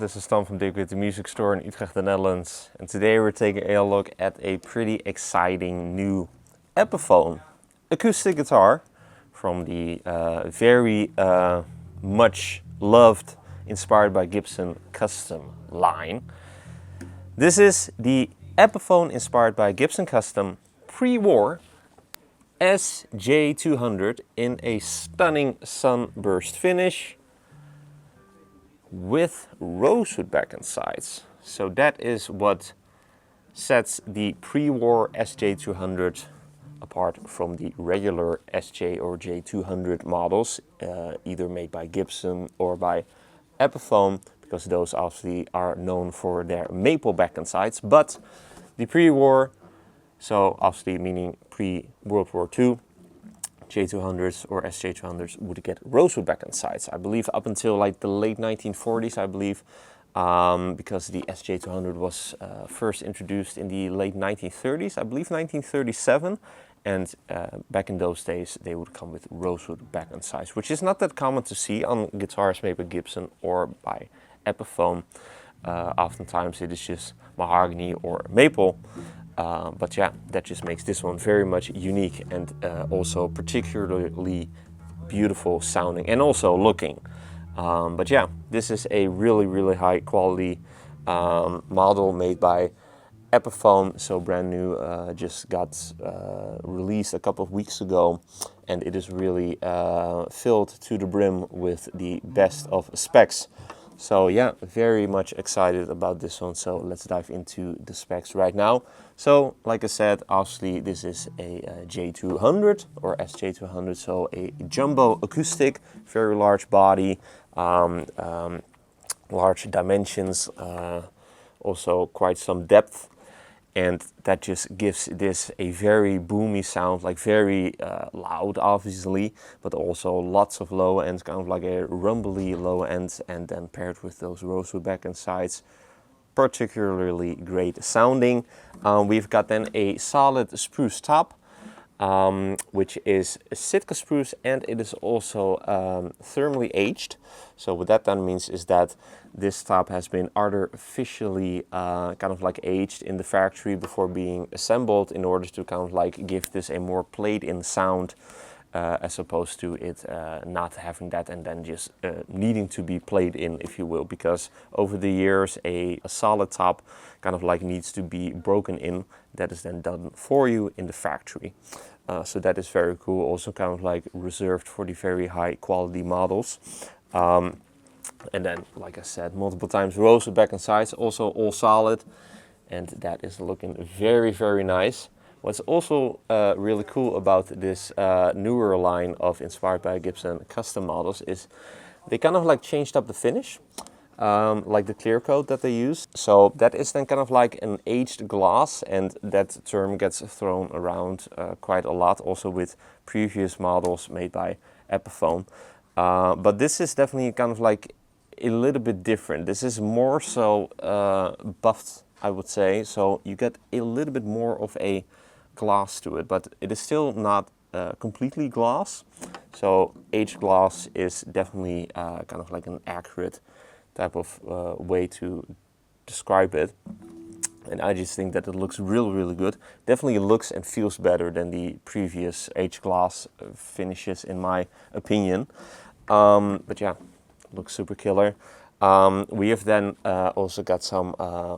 this is Tom from Dirk Witte Music Store in Utrecht, the Netherlands. And today we're taking a look at a pretty exciting new Epiphone acoustic guitar from the very much loved, inspired by Gibson custom line. This is the Epiphone inspired by Gibson custom pre-war SJ-200 in a stunning sunburst finish with rosewood back and sides. So that is what sets the pre-war SJ-200 apart from the regular SJ or J200 models, either made by Gibson or by Epiphone, because those obviously are known for their maple back and sides. But the pre-war, so obviously meaning pre-World War II, J200s or SJ200s would get rosewood back and sides. I believe up until like the late 1940s, I believe, because the SJ200 was first introduced in the late 1930s, I believe 1937. And back in those days, they would come with rosewood back and sides, which is not that common to see on guitars made by Gibson or by Epiphone. Oftentimes it is just mahogany or maple. But yeah, that just makes this one very much unique and also particularly beautiful sounding and also looking. But yeah, this is a really high quality model made by Epiphone, so brand new, just got released a couple of weeks ago, and it is really filled to the brim with the best of specs. So yeah, very much excited about this one. So let's dive into the specs right now. So like I said, obviously this is a J200 or SJ200, so a jumbo acoustic, very large body, large dimensions, also quite some depth. And that just gives this a very boomy sound, like very loud obviously, but also lots of low ends, kind of like a rumbly low end, and then paired with those rosewood back and sides, particularly great sounding. We've got then a solid spruce top, which is Sitka spruce, and it is also thermally aged. So what that then means is that this top has been artificially kind of like aged in the factory before being assembled in order to kind of like give this a more played-in sound, as opposed to it not having that and then just needing to be played in, if you will, because over the years a solid top kind of like needs to be broken in. That is then done for you in the factory. So that is very cool, also kind of like reserved for the very high quality models. And then, like I said, multiple times rosewood back and sides, also all solid, and that is looking very nice. What's also really cool about this newer line of inspired by Gibson custom models is they kind of like changed up the finish, like the clear coat that they use. So that is then kind of like an aged glass, and that term gets thrown around quite a lot, also with previous models made by Epiphone. But this is definitely kind of like a little bit different. This is more so buffed, I would say. So you get a little bit more of a glass to it, but it is still not completely glass. So aged glass is definitely kind of like an accurate type of way to describe it. And I just think that it looks really good. Definitely looks and feels better than the previous aged glass finishes, in my opinion. But yeah, looks super killer. We have then also got some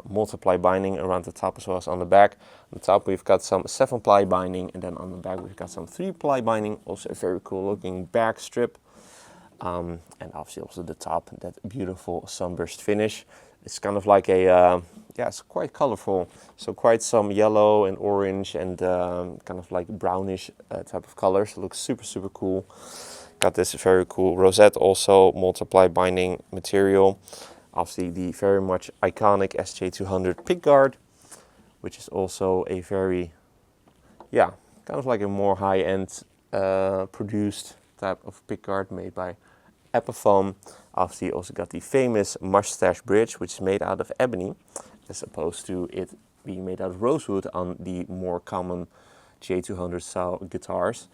multiply binding around the top as well as on the back. On the top we've got some 7-ply binding, and then on the back we've got some 3-ply binding. Also a very cool looking back strip. And obviously also the top, that beautiful sunburst finish. It's kind of like a, yeah, it's quite colorful. So quite some yellow and orange and kind of like brownish type of colors. It looks super cool. Got this very cool rosette, also multiply binding material. Obviously the very much iconic SJ200 pickguard, which is also a very, yeah, kind of like a more high-end produced type of pickguard made by Epiphone. Obviously also got the famous mustache bridge, which is made out of ebony, as opposed to it being made out of rosewood on the more common J200 style guitars.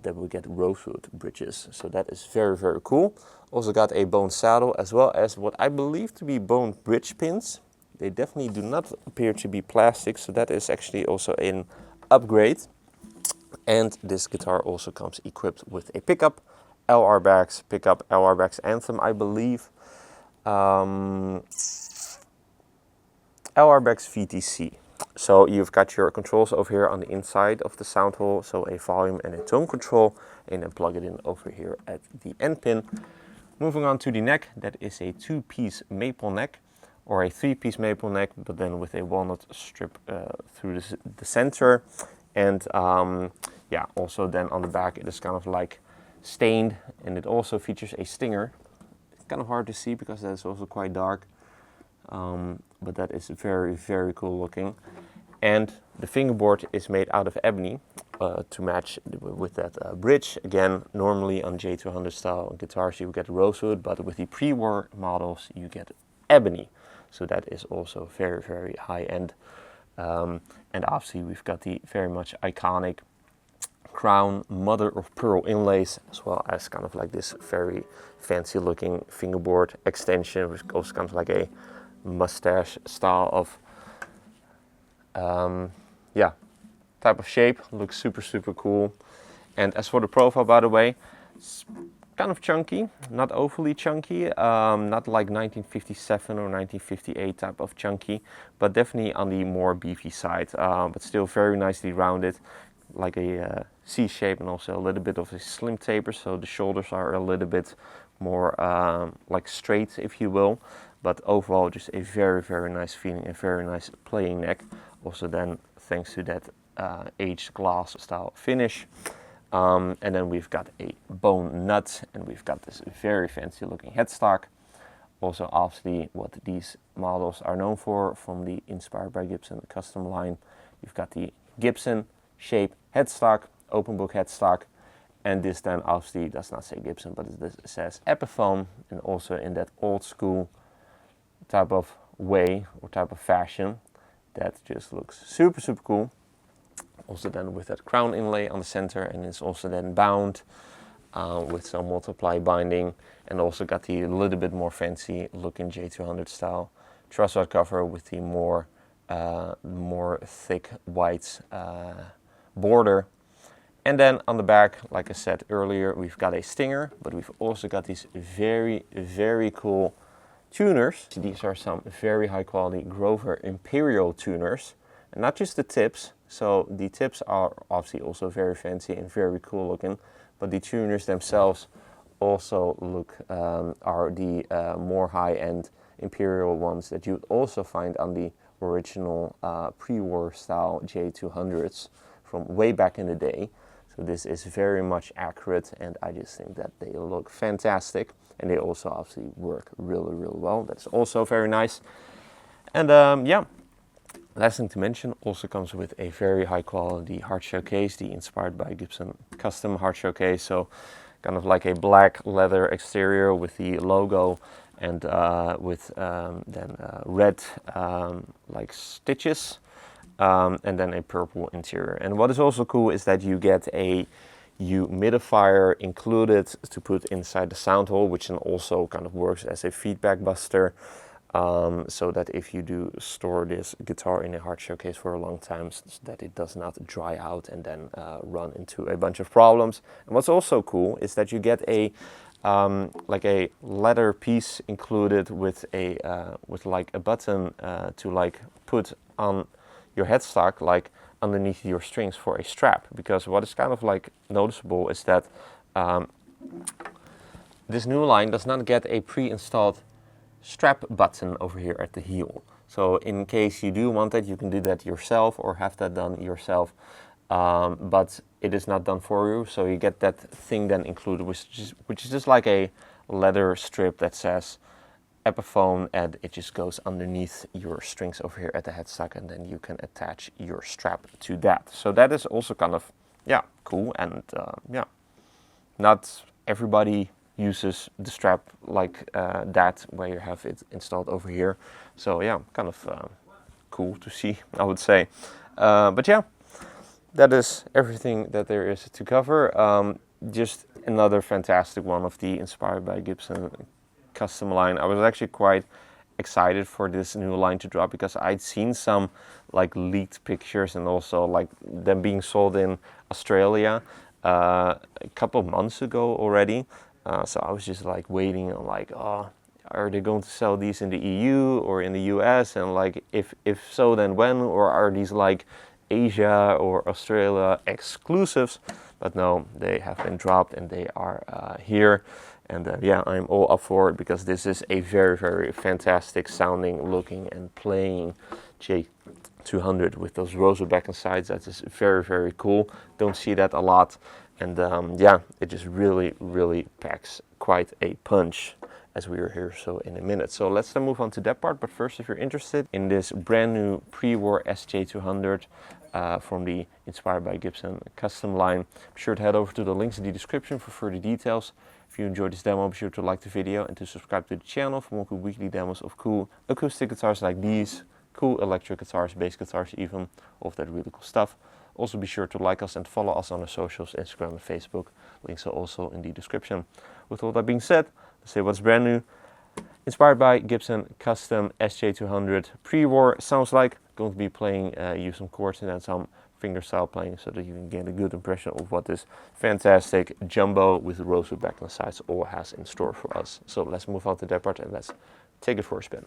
then we get rosewood bridges. So that is very, very cool. Also got a bone saddle as well as what I believe to be bone bridge pins. They definitely do not appear to be plastic, so that is actually also an upgrade. And this guitar also comes equipped with a pickup, LR Baggs pickup, LR Baggs Anthem, I believe. LR Baggs VTC. So you've got your controls over here on the inside of the sound hole, so a volume and a tone control, and then plug it in over here at the end pin. Moving on to the neck, that is a 2-piece maple neck, or a 3-piece maple neck, but then with a walnut strip through the center. And yeah, also then on the back it is kind of like stained, and it also features a stinger. It's kind of hard to see because that's also quite dark, but that is very, very cool looking. And the fingerboard is made out of ebony to match with that bridge. Again, normally on J-200 style guitars you get rosewood, but with the pre-war models you get ebony. So that is also very, very high end. And obviously we've got the very much iconic crown mother of pearl inlays, as well as kind of like this very fancy looking fingerboard extension, which goes kind of like a mustache style of yeah, type of shape. Looks super, super cool. And as for the profile, by the way, it's kind of chunky, not overly chunky, not like 1957 or 1958 type of chunky, but definitely on the more beefy side, but still very nicely rounded, like a C shape, and also a little bit of a slim taper, so the shoulders are a little bit more like straight, if you will, but overall just a very, very nice feeling, a very nice playing neck. Also then thanks to that aged glass style finish. And then we've got a bone nut, and we've got this very fancy looking headstock. Also obviously what these models are known for from the Inspired by Gibson custom line. You've got the Gibson shape headstock, open book headstock, and this then obviously does not say Gibson, but it says Epiphone, and also in that old school type of way or type of fashion. That just looks super, super cool. Also then with that crown inlay on the center, and it's also then bound with some multiply binding, and also got the little bit more fancy looking J-200 style truss rod cover with the more thick white border. And then on the back, like I said earlier, we've got a stinger, but we've also got these very, very cool tuners. These are some very high quality Grover Imperial tuners, and not just the tips. So the tips are obviously also very fancy and very cool looking, but the tuners themselves also look are the more high-end Imperial ones that you'd also find on the original pre-war style J-200s from way back in the day. So this is very much accurate, and I just think that they look fantastic, and they also obviously work really, really well. That's also very nice. And yeah, last thing to mention, also comes with a very high quality hard shell case, the Inspired by Gibson custom hard shell case. So kind of like a black leather exterior with the logo, and with then red like stitches, and then a purple interior. And what is also cool is that you get a humidifier included to put inside the sound hole, which then also kind of works as a feedback buster. So that if you do store this guitar in a hard shell case for a long time, that it does not dry out and then run into a bunch of problems. And what's also cool is that you get a like a leather piece included with a with like a button to like put on your headstock, like underneath your strings for a strap. Because what is kind of like noticeable is that this new line does not get a pre-installed strap button over here at the heel. So in case you do want that, you can do that yourself or have that done yourself, but it is not done for you. So you get that thing then included, which is just like a leather strip that says Epiphone, and it just goes underneath your strings over here at the headstock, and then you can attach your strap to that. So that is also kind of, yeah, cool. And yeah, not everybody uses the strap like that, where you have it installed over here. So yeah, kind of cool to see, I would say. But yeah, that is everything that there is to cover. Just another fantastic one of the Inspired by Gibson custom line. I was actually quite excited for this new line to drop because I'd seen some like leaked pictures and also like them being sold in Australia a couple of months ago already. So I was just like waiting and like, oh, are they going to sell these in the EU or in the US? And like, if so, then when? Or are these like Asia or Australia exclusives? But no, they have been dropped and they are here. And yeah, I'm all up for it because this is a very, very fantastic sounding, looking and playing SJ-200 with those rosewood back and sides. That is very, very cool. Don't see that a lot. And yeah, it just really, really packs quite a punch, as we are here so in a minute. So let's then move on to that part. But first, if you're interested in this brand new pre-war SJ-200 from the Inspired by Gibson custom line, be sure to head over to the links in the description for further details. If you enjoyed this demo, be sure to like the video and to subscribe to the channel for more cool weekly demos of cool acoustic guitars like these, cool electric guitars, bass guitars even, all of that really cool stuff. Also be sure to like us and follow us on our socials, Instagram and Facebook. Links are also in the description. With all that being said, let's say what's brand new. Inspired by Gibson custom SJ-200 pre-war. Sounds like going to be playing you some chords and then some fingerstyle playing so that you can get a good impression of what this fantastic jumbo with rosewood back and sides all has in store for us. So let's move on to that part and let's take it for a spin.